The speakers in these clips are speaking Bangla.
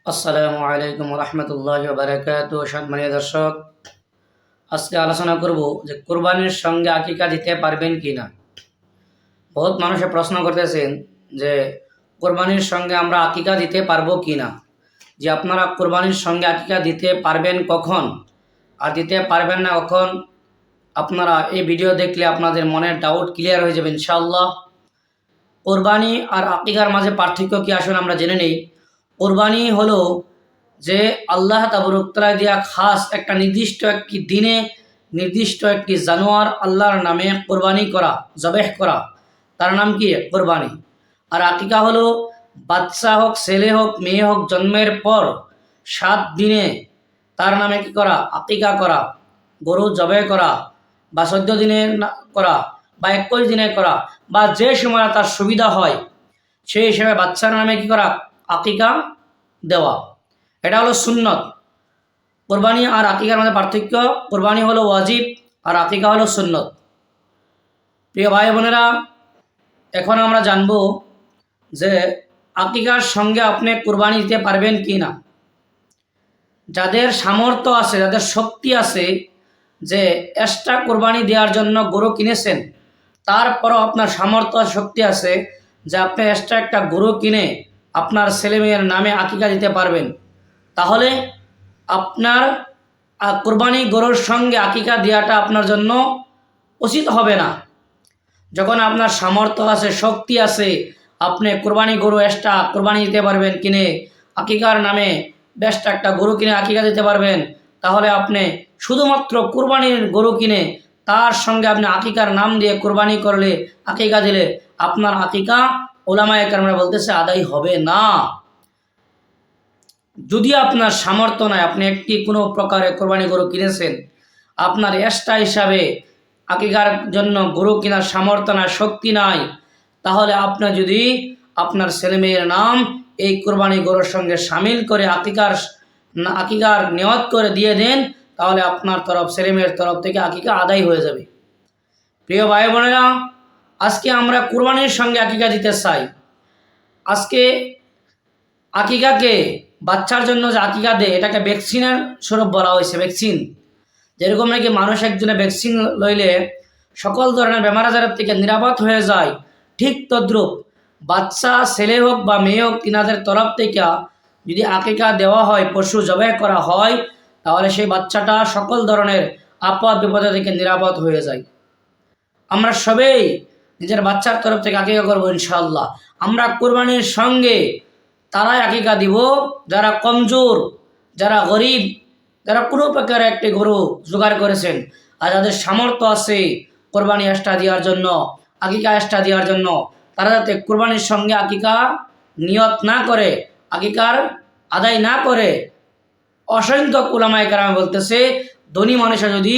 আসসালামু আলাইকুম রহমতুল্লাহি ওয়া বারাকাতুহু। সম্মানীয় দর্শক, আজকে আলোচনা করব যে কোরবানির সঙ্গে আকিকা দিতে পারবেন কি না। বহুত মানুষে প্রশ্ন করতেছেন যে কোরবানির সঙ্গে আমরা আকিকা দিতে পারবো কি না। যে আপনারা কোরবানির সঙ্গে আকিকা দিতে পারবেন কখন আর দিতে পারবেন না কখন, আপনারা এই ভিডিও দেখলে আপনাদের মনের ডাউট ক্লিয়ার হয়ে যাবে ইনশাআল্লাহ। কোরবানি আর আকিকার মাঝে পার্থক্য কি আসলে আমরা জেনে নেই। কোরবানি হলো যে আল্লাহ তাবারক তাআলা দিয়া খাস একটা নির্দিষ্ট একটি দিনে নির্দিষ্ট একটি জানোয়ার আল্লাহর নামে কোরবানি করা, জবেহ করা, তার নাম কি কোরবানি। আর আকিকা হলো বাচ্চা হোক, ছেলে হোক, মেয়ে হোক, জন্মের পর 7 দিনে তার নামে কি করা, আকিকা করা, গরু জবেহ করা, বা 14 দিনে করা, বা 21 দিনে করা, বা যে সময় তার সুবিধা হয় সেই হিসেবে বাচ্চার নামে কি করা, আকিকা দেওয়া। এটা হলো সুন্নত। কোরবানি আর আকিকার মধ্যে পার্থক্য, কোরবানি হলো ওয়াজিব আর আকিকা হলো সুন্নত। প্রিয় ভাই বোনেরা, এখন আমরা জানব যে আকিকার সঙ্গে আপনি কোরবানি দিতে পারবেন কি না। যাদের সামর্থ্য আছে, যাদের শক্তি আছে যে এক্সট্রা কোরবানি দেওয়ার জন্য গরু কিনেছেন, তারপরও আপনার সামর্থ্য শক্তি আছে যে আপনি এক্সট্রা একটা গরু কিনে আপনার ছেলে মেয়ের নামে আকিকা দিতে পারবেন, তাহলে আপনার কোরবানি গরুর সঙ্গে আকিকা দেওয়াটা আপনার জন্য উচিত হবে না। যখন আপনার সামর্থ্য আছে, শক্তি আছে, আপনি কোরবানি গরু এক্সট্রা কোরবানি দিতে পারবেন কিনে, আকিকার নামে বেস্ট একটা গরু কিনে আকিকা দিতে পারবেন, তাহলে আপনি শুধুমাত্র কোরবানির গরু কিনে তার সঙ্গে আপনি আকিকার নাম দিয়ে কোরবানি করলে, আকিকা দিলে আপনার আকিকা ওলামায়ে কেরামরা বলতেছে আদায় হবে না। যদি আপনার সামর্থ্য নাই, আপনি একটি কোনো প্রকারে কোরবানি গরু কিনেছেন, আপনার এক্সট্রা হিসাবে আকিকার জন্য গরু কেনার সামর্থ্য নাই, শক্তি নাই, তাহলে আপনি যদি আপনার ছেলেমেয়ের নাম এই কোরবানি গরুর সঙ্গে সামিল করে আকিকার নিয়ত করে দিয়ে দেন, তাহলে আপনার তরফ, ছেলেমেয়ের তরফ থেকে আকিকা আদায় হয়ে যাবে। প্রিয় ভাই বোনেরা, আজকে আমরা কোরবানির সঙ্গে আকিকা দিতে চাই। আজকে আকিকাকে, বাচ্চার জন্য যে আকিকা দেয়, এটাকে ভ্যাকসিনের স্বরূপ বলা হয়েছে। ভ্যাকসিন যেরকম নাকি মানুষ একজনে ভ্যাকসিন লইলে সকল ধরনের বেমার আজারের থেকে নিরাপদ হয়ে যায়, ঠিক তদ্রূপ বাচ্চা ছেলে হোক বা মেয়ে হোক, তিনাদের তরফ থেকে যদি আকিকা দেওয়া হয়, পশু জবাই করা হয়, তাহলে সেই বাচ্চাটা সকল ধরনের আপদ বিপদ থেকে নিরাপদ হয়ে যায়। আমরা সবাই নিজের বাচ্চার তরফ থেকে আকিকা করবো ইনশাআল্লাহ। আমরা কোরবানির সঙ্গে তারাই আকিকা দিব যারা কমজোর, যারা গরিব, যারা কোনো প্রকারে একটি গরু জোগাড় করেছেন, আর যাদের সামর্থ্য আছে কোরবানি এক্সট্রা দেওয়ার জন্য, আকিকা এক্সট্রা দেওয়ার জন্য, তারা যাতে কোরবানির সঙ্গে আকিকা নিয়ত না করে, আকিকার আদায় না করে। অসংখ্য উলামায়ে কেরাম বলতেছে ধনী মানুষরা যদি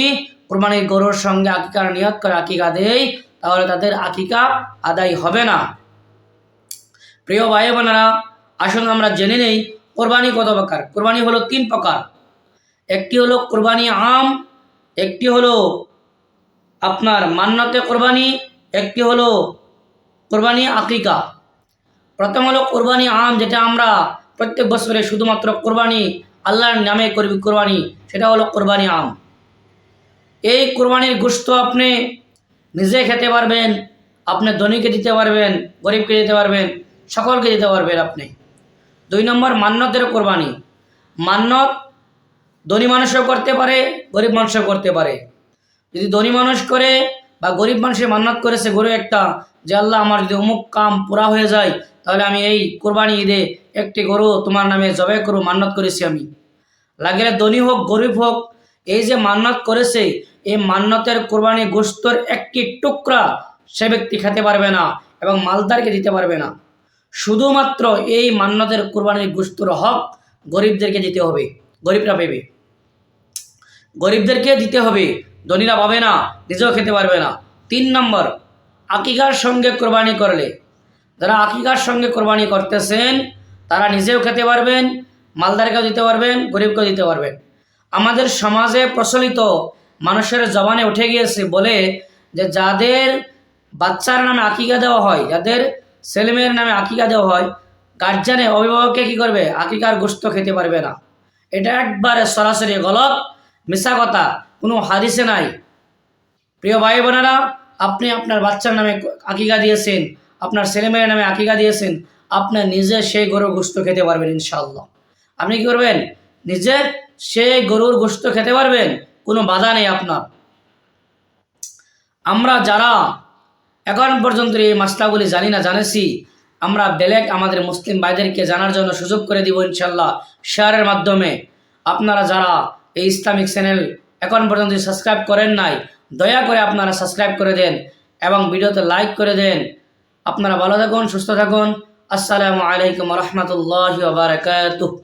কোরবানির গরুর সঙ্গে আকিকার নিয়ত করে আকিকা দেয়, তাহলে তাদের আকিকা আদায় হবে না। প্রিয় ভাই বোনেরা, আসুন আমরা জেনে নেই কোরবানি কত প্রকার। কোরবানি হলো 3 প্রকার। একটি হলো কোরবানি আম, একটি হলো আপনার মান্নতে কোরবানি, একটি হলো কোরবানি আকিকা। প্রথম হলো কোরবানি আম, যেটা আমরা প্রত্যেক বছরে শুধুমাত্র কোরবানি আল্লাহর নামে করবি কোরবানি, সেটা হলো কোরবানি আম। এই কোরবানির গোশত আপনি নিজে খেতে পারবেন, আপনি ধনীকে দিতে পারবেন, গরিবকে দিতে পারবেন, সকলকে দিতে পারবেন আপনি। 2 নম্বর মান্নতের কোরবানি। মান্নত ধনী মানুষও করতে পারে, গরিব মানুষও করতে পারে। যদি ধনী মানুষ করে বা গরিব মানুষের মান্নত করেছে গরু একটা, যে আল্লাহ আমার যদি অমুক কাম পুরা হয়ে যায়, তাহলে আমি এই কোরবানি ঈদে একটি গরু তোমার নামে জবাই করব, মান্নত করেছি আমি। লাগলে ধনী হোক গরিব হোক, এই যে মান্নত করেছে, এই মান্নতের কোরবানি গোশতের একটি টুকরা সে ব্যক্তি খেতে পারবে না এবং মালদারকে দিতে পারবে না। শুধুমাত্র এই মান্নতের কোরবানির গোশতের হক গরিবদেরকে দিতে হবে, গরিবরা পাবে, গরিবদেরকে দিতে হবে, ধনীরা পাবে না, নিজেও খেতে পারবে না। 3 নম্বর, আকিকার সঙ্গে কোরবানি করলে, যারা আকিকার সঙ্গে কোরবানি করতেছেন তারা নিজেও খেতে পারবেন, মালদারকেও দিতে পারবেন, গরিবকেও দিতে পারবেন। আমাদের সমাজে প্রচলিত, মানুষের জবানে উঠে গিয়েছে বলে যে যাদের বাচ্চার নামে আকিকা দেওয়া হয়, যাদের ছেলেমেয়ের নামে আকিকা দেওয়া হয়, গার্জিয়ানে অভিভাবককে কি করবে, আকিকার গোশত খেতে পারবে না। এটা একবারে সরাসরি গলত, মিশা কথা, কোনো হাদিসে নাই। প্রিয় ভাই বোনেরা, আপনি আপনার বাচ্চার নামে আকিকা দিয়েছেন, আপনার ছেলেমেয়ের নামে আকিকা দিয়েছেন, আপনি নিজে সেই গরুর গোশত খেতে পারবেন ইনশাআল্লাহ। আপনি কি করবেন, নিজে সেই গরুর গোশত খেতে পারবেন, কোনো বাধা নেই আপনার। আমরা যারা এখন পর্যন্ত এই মাসলাগুলি জানি না, জানেছি, আমরা বেলেগ আমাদের মুসলিম ভাইদেরকে জানার জন্য সুযোগ করে দিব ইনশাল্লাহ শেয়ারের মাধ্যমে। আপনারা যারা এই ইসলামিক চ্যানেল এখন পর্যন্ত সাবস্ক্রাইব করেন নাই, দয়া করে আপনারা সাবস্ক্রাইব করে দেন এবং ভিডিওতে লাইক করে দেন। আপনারা ভালো থাকুন, সুস্থ থাকুন। আসসালামু আলাইকুম রহমতুল্লাহি ওয়া বারাকাতুহু।